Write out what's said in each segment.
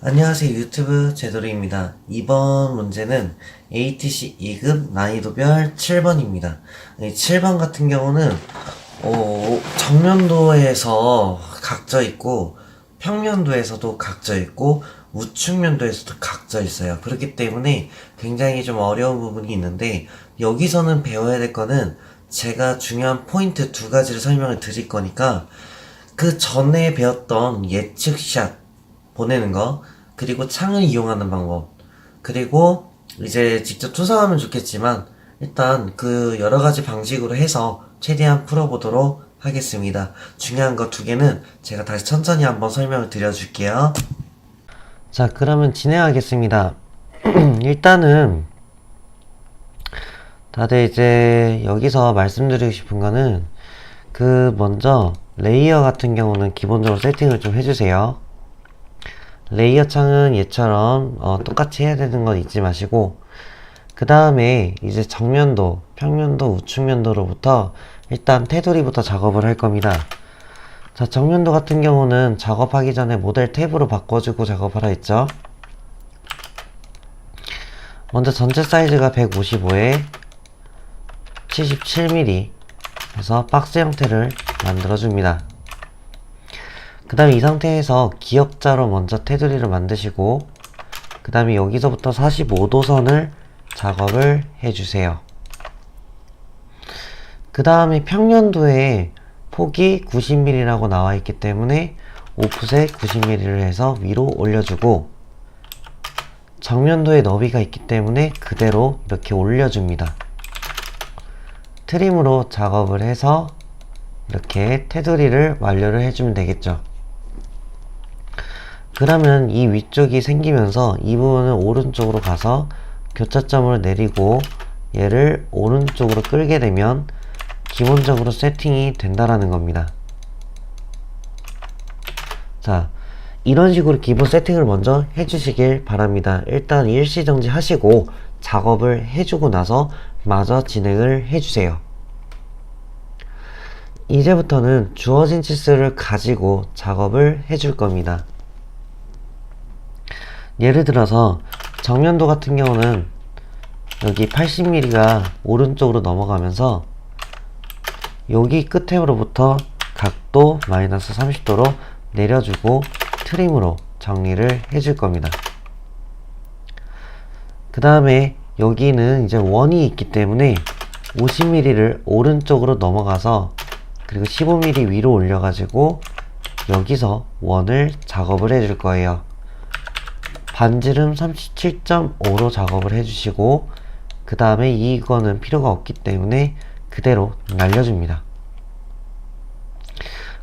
안녕하세요, 유튜브 제도리입니다. 이번 문제는 ATC 2급 난이도별 7번입니다 7번 같은 경우는 정면도에서 각져 있고 평면도에서도 각져 있고 우측면도에서도 각져 있어요. 그렇기 때문에 굉장히 좀 어려운 부분이 있는데, 여기서는 배워야 될 거는 제가 중요한 포인트 두 가지를 설명을 드릴 거니까 그 전에 배웠던 예측샷 보내는 거, 그리고 창을 이용하는 방법, 그리고 이제 직접 투사하면 좋겠지만 일단 그 여러 가지 방식으로 해서 최대한 풀어보도록 하겠습니다. 중요한 거 두 개는 제가 다시 천천히 한번 설명을 드려줄게요. 자, 그러면 진행하겠습니다. 일단은 다들 이제 여기서 말씀드리고 싶은 거는 먼저 레이어 같은 경우는 기본적으로 세팅을 좀 해주세요. 레이어 창은 얘처럼 똑같이 해야 되는 건 잊지 마시고, 그 다음에 이제 정면도, 평면도, 우측면도로부터 일단 테두리부터 작업을 할 겁니다. 자, 정면도 같은 경우는 작업하기 전에 모델 탭으로 바꿔주고 작업하라 했죠. 먼저 전체 사이즈가 155에 77mm 해서 박스 형태를 만들어줍니다. 그 다음에 이 상태에서 기역자로 먼저 테두리를 만드시고, 그 다음에 여기서부터 45도 선을 작업을 해주세요. 그 다음에 평면도에 폭이 90mm라고 나와 있기 때문에 오프셋 90mm를 해서 위로 올려주고, 정면도에 너비가 있기 때문에 그대로 이렇게 올려줍니다. 트림으로 작업을 해서 이렇게 테두리를 완료를 해주면 되겠죠. 그러면 이 위쪽이 생기면서 이 부분은 오른쪽으로 가서 교차점을 내리고 얘를 오른쪽으로 끌게 되면 기본적으로 세팅이 된다라는 겁니다. 자, 이런 식으로 기본 세팅을 먼저 해주시길 바랍니다. 일단 일시정지 하시고 작업을 해주고 나서 마저 진행을 해주세요. 이제부터는 주어진 치수를 가지고 작업을 해줄 겁니다. 예를 들어서 정면도 같은 경우는 여기 80mm가 오른쪽으로 넘어가면서 여기 끝으로부터 각도 마이너스 30도로 내려주고 트림으로 정리를 해줄 겁니다. 그 다음에 여기는 이제 원이 있기 때문에 50mm를 오른쪽으로 넘어가서 그리고 15mm 위로 올려가지고 여기서 원을 작업을 해줄 거예요. 반지름 37.5로 작업을 해주시고, 그 다음에 이거는 필요가 없기 때문에 그대로 날려줍니다.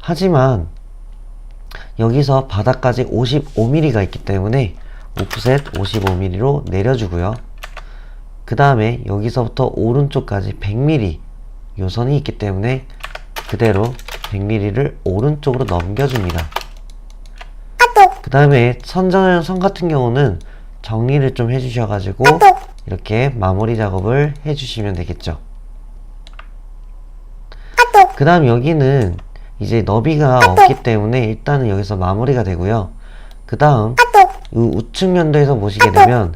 하지만 여기서 바닥까지 55mm가 있기 때문에 오프셋 55mm로 내려주고요. 그 다음에 여기서부터 오른쪽까지 100mm 요선이 있기 때문에 그대로 100mm를 오른쪽으로 넘겨줍니다. 그 다음에 선전형 선 같은 경우는 정리를 좀 해주셔가지고 이렇게 마무리 작업을 해주시면 되겠죠. 그 다음 여기는 이제 너비가 없기 때문에 일단은 여기서 마무리가 되고요. 그 다음 우측면도에서 보시게 되면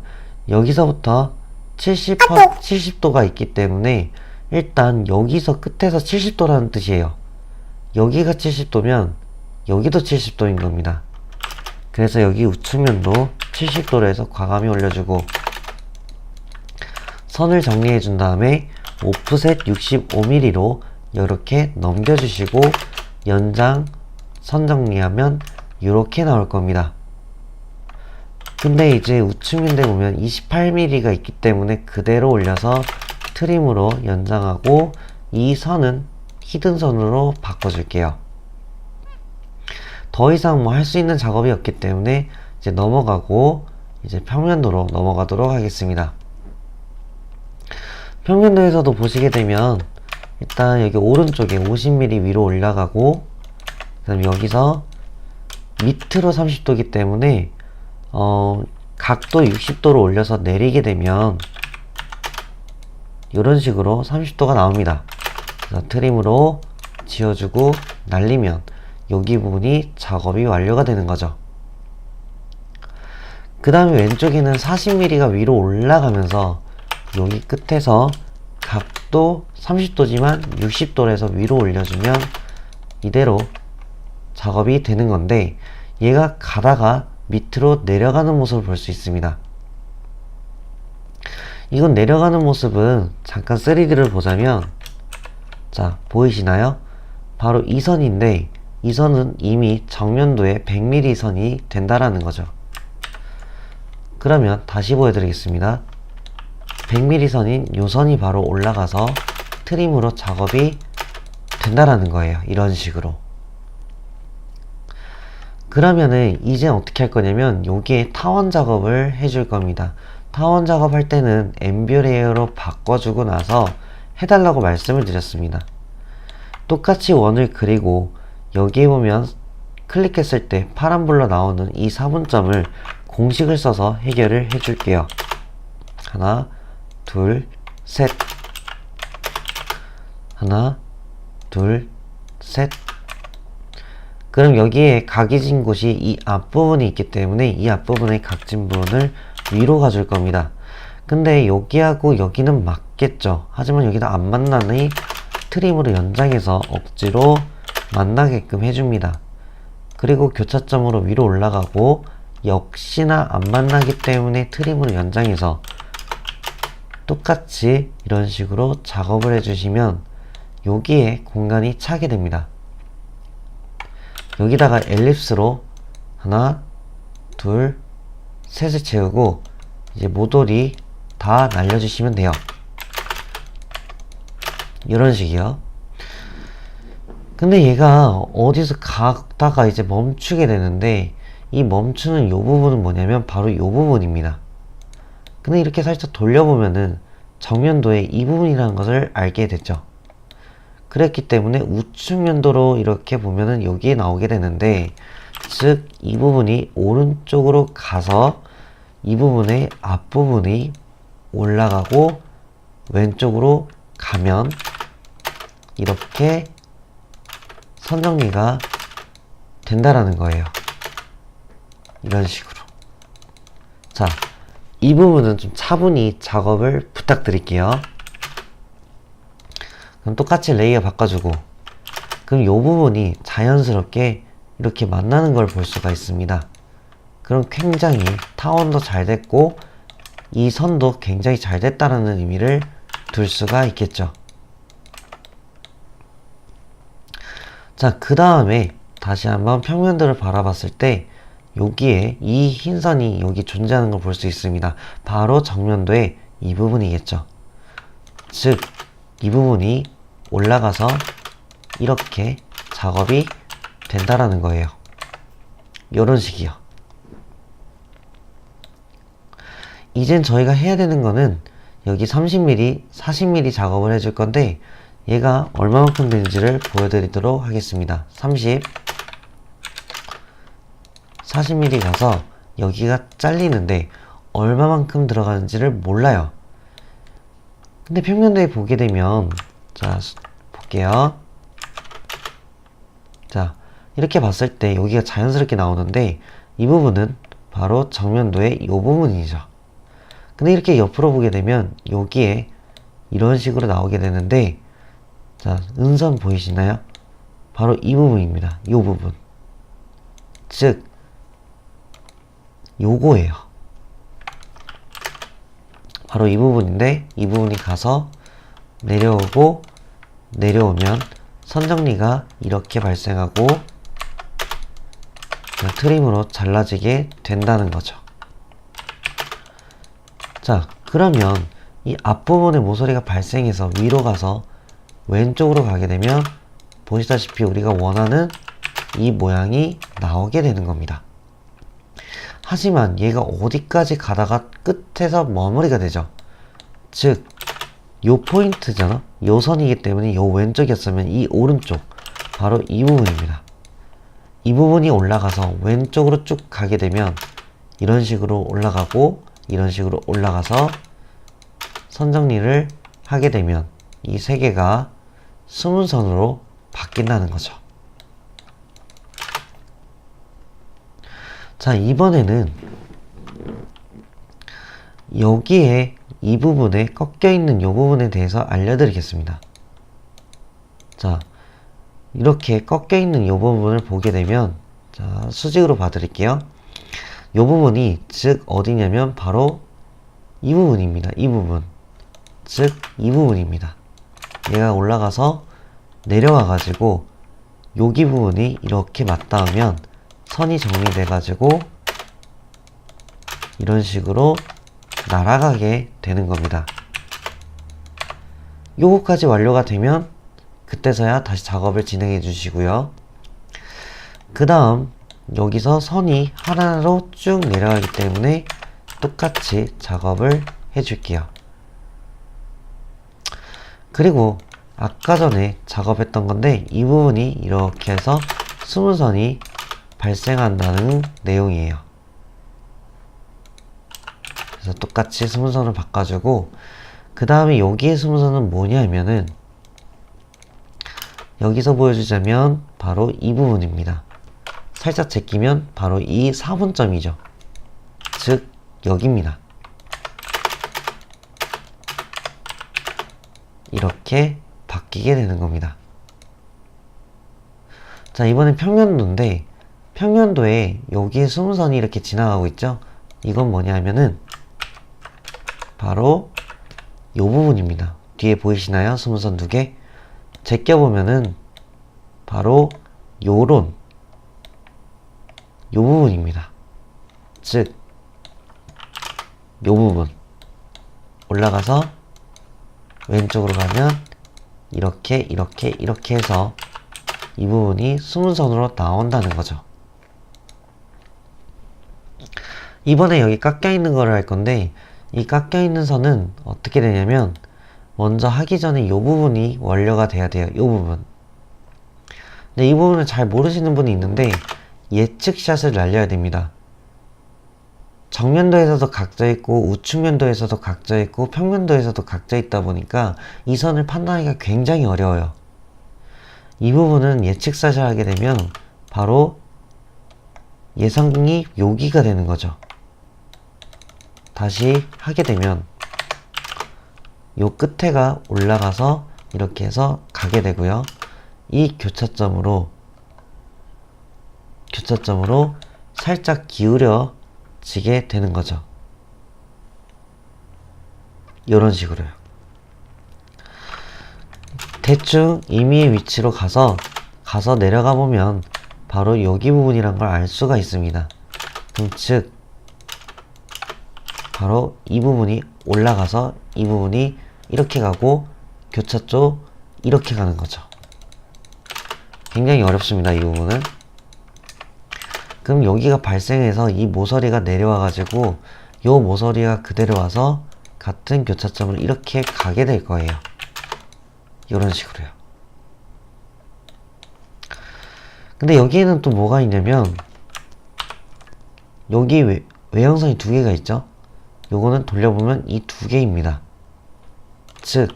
여기서부터 70도가 있기 때문에 일단 여기서 끝에서 70도라는 뜻이에요. 여기가 70도면 여기도 70도인 겁니다. 그래서 여기 우측면도 70도로 해서 과감히 올려주고 선을 정리해 준 다음에 오프셋 65mm로 이렇게 넘겨주시고 연장 선 정리하면 이렇게 나올 겁니다. 근데 이제 우측면대 보면 28mm가 있기 때문에 그대로 올려서 트림으로 연장하고 이 선은 히든 선으로 바꿔줄게요. 더 이상 뭐 할 수 있는 작업이 없기 때문에 이제 넘어가고 이제 평면도로 넘어가도록 하겠습니다. 평면도에서도 보시게 되면 일단 여기 오른쪽에 50mm 위로 올라가고, 그 다음에 여기서 밑으로 30도이기 때문에 각도 60도로 올려서 내리게 되면 이런 식으로 30도가 나옵니다. 그래서 트림으로 지워주고 날리면 여기 부분이 작업이 완료가 되는 거죠. 그 다음에 왼쪽에는 40mm가 위로 올라가면서 여기 끝에서 각도 30도지만 60도로 해서 위로 올려주면 이대로 작업이 되는 건데, 얘가 가다가 밑으로 내려가는 모습을 볼 수 있습니다. 이건 내려가는 모습은 잠깐 3D를 보자면, 자, 보이시나요? 바로 이 선인데, 이 선은 이미 정면도에 100mm 선이 된다라는 거죠. 그러면 다시 보여드리겠습니다. 100mm 선인 요 선이 바로 올라가서 트림으로 작업이 된다라는 거예요. 이런 식으로. 그러면은 이제 어떻게 할 거냐면 여기에 타원 작업을 해줄 겁니다. 타원 작업할 때는 앰비어 레이어로 바꿔주고 나서 해달라고 말씀을 드렸습니다. 똑같이 원을 그리고 여기에 보면 클릭했을 때 파란불로 나오는 이 4분점을 공식을 써서 해결을 해줄게요. 하나, 둘, 셋. 하나, 둘, 셋. 그럼 여기에 각이 진 곳이 이 앞부분이 있기 때문에 이 앞부분의 각진 부분을 위로 가줄 겁니다. 근데 여기하고 여기는 맞겠죠. 하지만 여기는 안 만나니 트림으로 연장해서 억지로 만나게끔 해줍니다. 그리고 교차점으로 위로 올라가고 역시나 안 만나기 때문에 트림으로 연장해서 똑같이 이런 식으로 작업을 해주시면 여기에 공간이 차게 됩니다. 여기다가 엘립스로 하나, 둘, 셋을 채우고 이제 모서리 다 날려주시면 돼요. 이런 식이요. 근데 얘가 어디서 가다가 이제 멈추게 되는데, 이 멈추는 요 부분은 뭐냐면 바로 요 부분입니다. 근데 이렇게 살짝 돌려보면은 정면도에 이 부분이라는 것을 알게 됐죠. 그랬기 때문에 우측 면도로 이렇게 보면은 여기에 나오게 되는데, 즉 이 부분이 오른쪽으로 가서 이 부분의 앞부분이 올라가고 왼쪽으로 가면 이렇게 선 정리가 된다라는 거예요. 이런 식으로. 자, 이 부분은 좀 차분히 작업을 부탁드릴게요. 그럼 똑같이 레이어 바꿔주고, 그럼 이 부분이 자연스럽게 이렇게 만나는 걸 볼 수가 있습니다. 그럼 굉장히 타원도 잘 됐고 이 선도 굉장히 잘 됐다라는 의미를 둘 수가 있겠죠. 자, 그 다음에 다시 한번 평면도를 바라봤을 때 여기에 이 흰 선이 여기 존재하는 걸 볼 수 있습니다. 바로 정면도의 이 부분이겠죠. 즉 이 부분이 올라가서 이렇게 작업이 된다라는 거예요. 이런 식이요. 이젠 저희가 해야 되는 거는 여기 30mm, 40mm 작업을 해줄 건데, 얘가 얼마만큼 되는지를 보여드리도록 하겠습니다. 30, 40mm 가서 여기가 잘리는데 얼마만큼 들어가는지를 몰라요. 근데 평면도에 보게 되면, 자, 볼게요. 자, 이렇게 봤을 때 여기가 자연스럽게 나오는데 이 부분은 바로 정면도의 이 부분이죠. 근데 이렇게 옆으로 보게 되면 여기에 이런 식으로 나오게 되는데, 자, 은선 보이시나요? 바로 이 부분입니다. 이 부분. 즉 요거예요. 바로 이 부분인데, 이 부분이 가서 내려오고 내려오면 선정리가 이렇게 발생하고 트림으로 잘라지게 된다는 거죠. 자, 그러면 이 앞부분에 모서리가 발생해서 위로 가서 왼쪽으로 가게 되면 보시다시피 우리가 원하는 이 모양이 나오게 되는 겁니다. 하지만 얘가 어디까지 가다가 끝에서 마무리가 되죠. 즉 요 포인트잖아. 요 선이기 때문에 요 왼쪽이었으면 이 오른쪽, 바로 이 부분입니다. 이 부분이 올라가서 왼쪽으로 쭉 가게 되면 이런 식으로 올라가고 이런 식으로 올라가서 선 정리를 하게 되면 이 세 개가 수문선으로 바뀐다는 거죠. 자, 이번에는 여기에 이 부분에 꺾여 있는 이 부분에 대해서 알려드리겠습니다. 자, 이렇게 꺾여 있는 이 부분을 보게 되면, 자, 수직으로 봐드릴게요. 이 부분이 즉 어디냐면 바로 이 부분입니다. 이 부분, 즉 이 부분입니다. 얘가 올라가서 내려와 가지고 여기 부분이 이렇게 맞닿으면 선이 정리돼 가지고 이런 식으로 날아가게 되는 겁니다. 요거까지 완료가 되면 그때서야 다시 작업을 진행해 주시고요. 그 다음 여기서 선이 하나로 쭉 내려가기 때문에 똑같이 작업을 해 줄게요. 그리고 아까 전에 작업했던 건데 이 부분이 이렇게 해서 수문선이 발생한다는 내용이에요. 그래서 똑같이 수문선을 바꿔주고, 그 다음에 여기에 수문선은 뭐냐면은 여기서 보여주자면 바로 이 부분입니다. 살짝 제끼면 바로 이 4분점이죠. 즉 여기입니다. 이렇게 바뀌게 되는 겁니다. 자, 이번엔 평면도인데 평면도에 여기에 수문선이 이렇게 지나가고 있죠. 이건 뭐냐면은 바로 이 부분입니다. 뒤에 보이시나요? 수문선 두 개. 제껴보면은 바로 요런 요 부분입니다. 즉 요 부분 올라가서 왼쪽으로 가면 이렇게 해서 이 부분이 수문선으로 나온다는 거죠. 이번에 여기 깎여 있는 거를 할 건데, 이 깎여 있는 선은 어떻게 되냐면 먼저 하기 전에 이 부분이 완료가 돼야 돼요. 이 부분. 근데 이 부분을 잘 모르시는 분이 있는데 예측샷을 날려야 됩니다. 정면도에서도 각져 있고 우측면도에서도 각져 있고 평면도에서도 각져 있다 보니까 이 선을 판단하기가 굉장히 어려워요. 이 부분은 예측샷을 하게 되면 바로 예상이 여기가 되는 거죠. 다시 하게 되면 요 끝에가 올라가서 이렇게 해서 가게 되고요. 이 교차점으로 살짝 기울여지게 되는 거죠. 이런 식으로요. 대충 임의의 위치로 가서 내려가 보면 바로 여기 부분이란 걸 알 수가 있습니다. 그럼 즉 바로 이 부분이 올라가서 이 부분이 이렇게 가고 교차 쪽 이렇게 가는 거죠. 굉장히 어렵습니다, 이 부분은. 그럼 여기가 발생해서 이 모서리가 내려와 가지고 요 모서리가 그대로 와서 같은 교차점으로 이렇게 가게 될 거예요. 이런 식으로요. 근데 여기에는 또 뭐가 있냐면 여기 외형선이 두 개가 있죠. 요거는 돌려보면 이 두 개입니다. 즉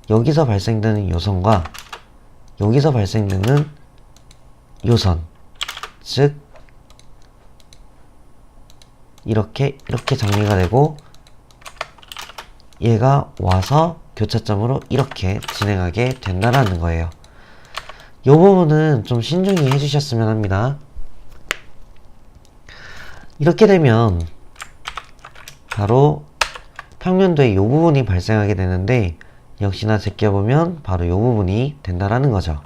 여기서 발생되는 요선과 여기서 발생되는 요선, 즉 이렇게 정리가 되고 얘가 와서 교차점으로 이렇게 진행하게 된다라는 거예요. 이 부분은 좀 신중히 해주셨으면 합니다. 이렇게 되면 바로 평면도에 이 부분이 발생하게 되는데 역시나 제껴보면 바로 이 부분이 된다라는 거죠.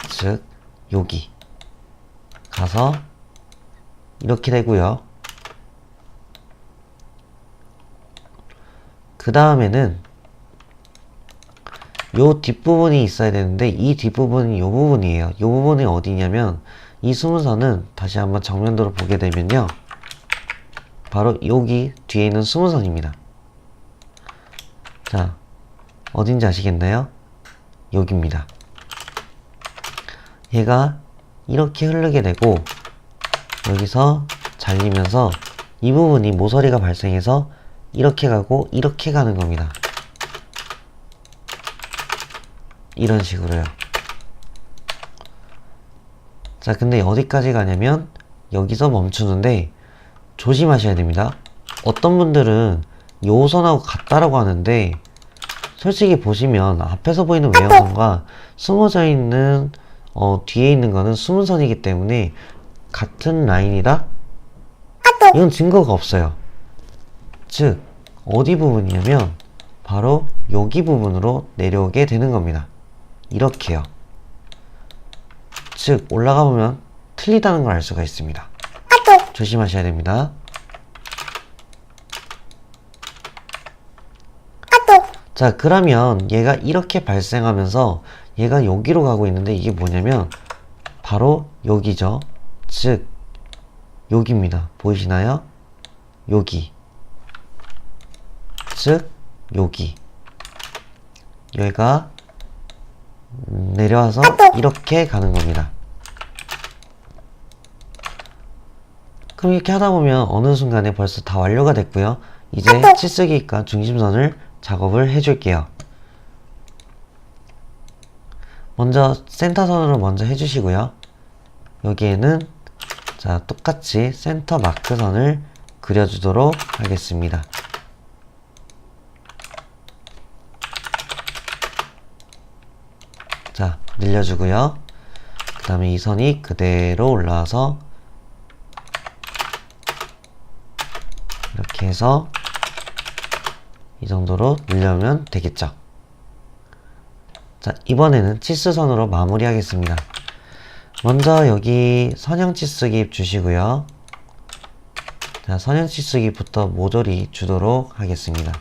즉 여기 가서 이렇게 되고요. 그 다음에는 요 뒷부분이 있어야 되는데 이 뒷부분이 요 부분이에요. 요 부분이 어디냐면 이 수문선은 다시 한번 정면도로 보게 되면요. 바로 여기 뒤에 있는 수문선입니다. 자, 어딘지 아시겠나요? 여기입니다. 얘가 이렇게 흐르게 되고 여기서 잘리면서 이 부분이 모서리가 발생해서 이렇게 가고 이렇게 가는 겁니다. 이런 식으로요. 자, 근데 어디까지 가냐면 여기서 멈추는데 조심하셔야 됩니다. 어떤 분들은 요선하고 같다라고 하는데 솔직히 보시면 앞에서 보이는 외형선과 숨어져 있는 뒤에 있는 거는 숨은선이기 때문에 같은 라인이다? 이건 증거가 없어요. 즉 어디 부분이냐면 바로 여기 부분으로 내려오게 되는 겁니다. 이렇게요. 즉 올라가 보면 틀리다는 걸 알 수가 있습니다. 조심하셔야 됩니다. 자, 그러면 얘가 이렇게 발생하면서 얘가 여기로 가고 있는데 이게 뭐냐면 바로 여기죠. 즉 여기입니다. 보이시나요? 여기. 즉 여기. 여기가 내려와서 이렇게 가는 겁니다. 그럼 이렇게 하다 보면 어느 순간에 벌써 다 완료가 됐고요. 이제 치수기과 중심선을 작업을 해줄게요. 먼저 센터선으로 먼저 해주시고요. 여기에는 자 똑같이 센터 마크선을 그려주도록 하겠습니다. 자 늘려주고요. 그 다음에 이 선이 그대로 올라와서 이렇게 해서 이 정도로 늘려면 되겠죠. 자 이번에는 치수선으로 마무리 하겠습니다. 먼저 여기 선형 치수기 주시고요. 자 선형 치수기부터 모조리 주도록 하겠습니다.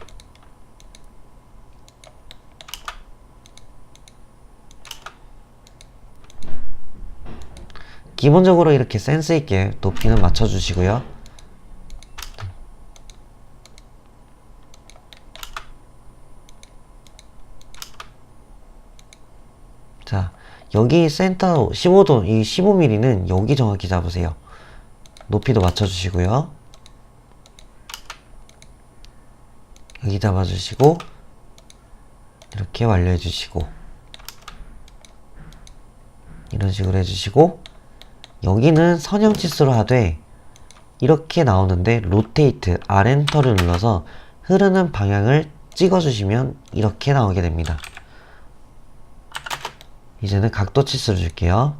기본적으로 이렇게 센스 있게 높이는 맞춰 주시고요. 자 여기 센터 15도 이 15mm는 여기 정확히 잡으세요. 높이도 맞춰 주시고요. 여기 잡아 주시고 이렇게 완료해 주시고 이런 식으로 해 주시고 여기는 선형 치수로 하되 이렇게 나오는데 로테이트 R엔터를 눌러서 흐르는 방향을 찍어 주시면 이렇게 나오게 됩니다. 이제는 각도 치수를 줄게요.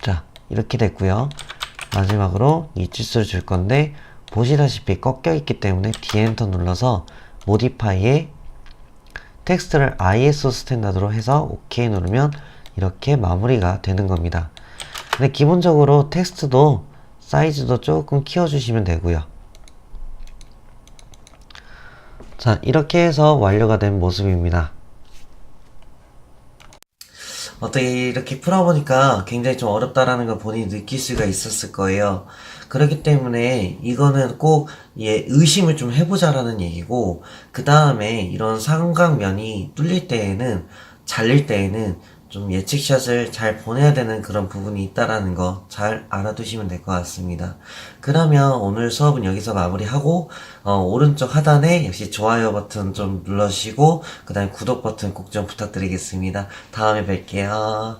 자 이렇게 됐고요. 마지막으로 이 치수를 줄 건데 보시다시피 꺾여 있기 때문에 D엔터 눌러서 모디파이에 텍스트를 ISO 스탠다드로 해서 OK 누르면 이렇게 마무리가 되는 겁니다. 근데 기본적으로 텍스트도 사이즈도 조금 키워주시면 되고요. 자 이렇게 해서 완료가 된 모습입니다. 어떻게 이렇게 풀어보니까 굉장히 좀 어렵다라는 걸 본인이 느낄 수가 있었을 거예요. 그렇기 때문에 이거는 꼭 의심을 좀 해보자라는 얘기고, 그 다음에 이런 삼각면이 뚫릴 때에는, 잘릴 때에는 좀 예측샷을 잘 보내야 되는 그런 부분이 있다라는 거 잘 알아두시면 될 것 같습니다. 그러면 오늘 수업은 여기서 마무리하고, 오른쪽 하단에 역시 좋아요 버튼 좀 눌러주시고, 그 다음에 구독 버튼 꼭 좀 부탁드리겠습니다. 다음에 뵐게요.